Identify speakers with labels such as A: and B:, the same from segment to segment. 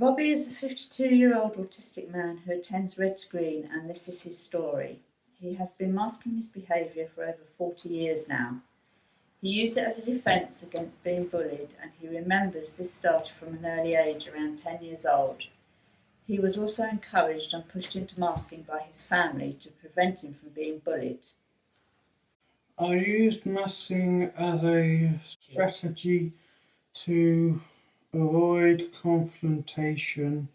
A: Robbie is a 52-year-old autistic man who attends Red to Green, and this is his story. He has been masking his behaviour for over 40 years now. He used it as a defence against being bullied, and he remembers this started from an early age, around 10 years old. He was also encouraged and pushed into masking by his family to prevent him from being bullied.
B: I used masking as a strategy to avoid confrontation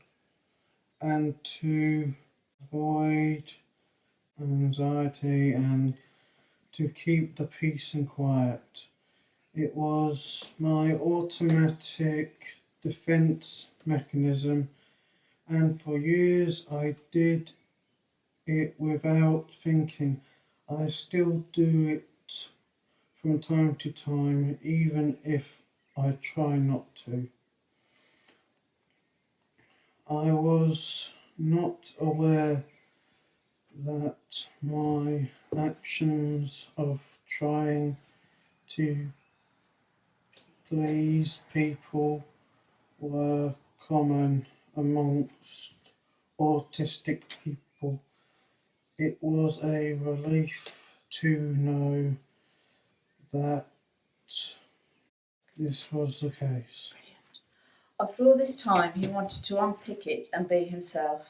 B: and to avoid anxiety and to keep the peace and quiet. It was my automatic defense mechanism, and for years I did it without thinking. I still do it from time to time, even if I try not to. I was not aware that my actions of trying to please people were common amongst autistic people. It was a relief to know that this was the case.
A: After all this time, he wanted to unpick it and be himself.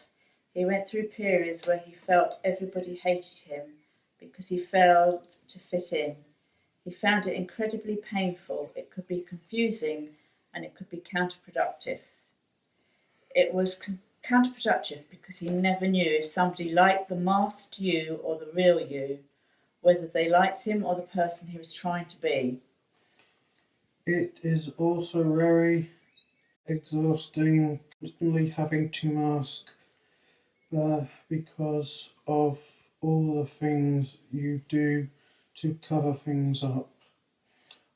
A: He went through periods where he felt everybody hated him because he failed to fit in. He found it incredibly painful. It could be confusing and it could be counterproductive. It was counterproductive because he never knew if somebody liked the masked you or the real you, whether they liked him or the person he was trying to be.
B: It is also very exhausting constantly having to mask because of all the things you do to cover things up.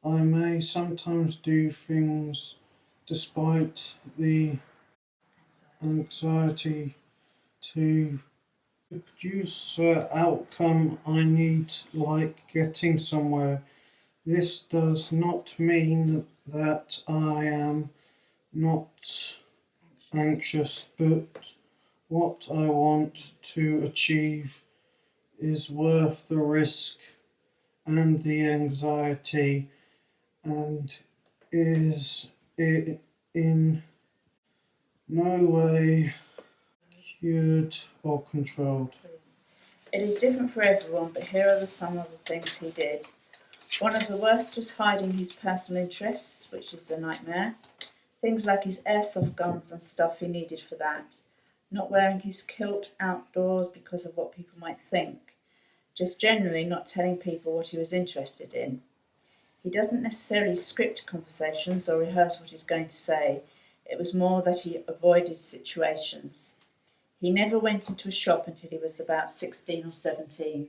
B: I may sometimes do things despite the anxiety to produce the outcome I need, like getting somewhere. This does not mean that I am not anxious, but what I want to achieve is worth the risk and the anxiety, and is in no way cured or controlled.
A: It is different for everyone, but here are some of the things he did. One of the worst was hiding his personal interests, which is a nightmare. Things like his airsoft guns and stuff he needed for that. Not wearing his kilt outdoors because of what people might think. Just generally not telling people what he was interested in. He doesn't necessarily script conversations or rehearse what he's going to say. It was more that he avoided situations. He never went into a shop until he was about 16 or 17.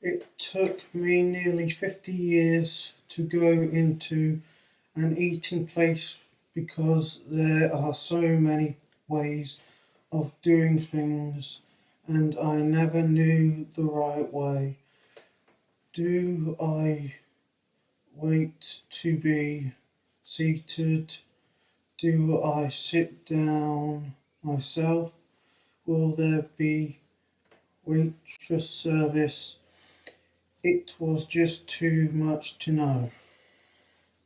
B: It took me nearly 50 years to go into an eating place because there are so many ways of doing things and I never knew the right way. Do I wait to be seated? Do I sit down myself? Will there be waitress service? It was just too much to know.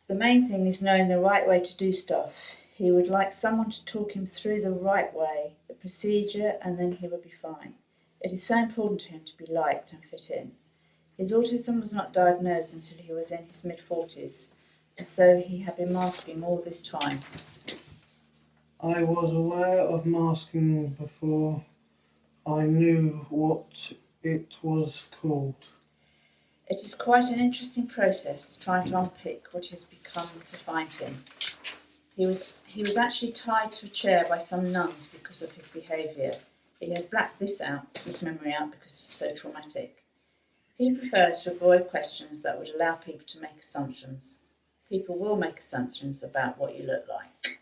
A: The main thing is knowing the right way to do stuff. He would like someone to talk him through the right way, the procedure, and then he would be fine. It is so important to him to be liked and fit in. His autism was not diagnosed until he was in his mid-40s, and so he had been masking all this time.
B: I was aware of masking before I knew what it was called.
A: It is quite an interesting process trying to unpick what has become to find him. He was actually tied to a chair by some nuns because of his behaviour. He has blacked this memory out because it is so traumatic. He prefers to avoid questions that would allow people to make assumptions. People will make assumptions about what you look like.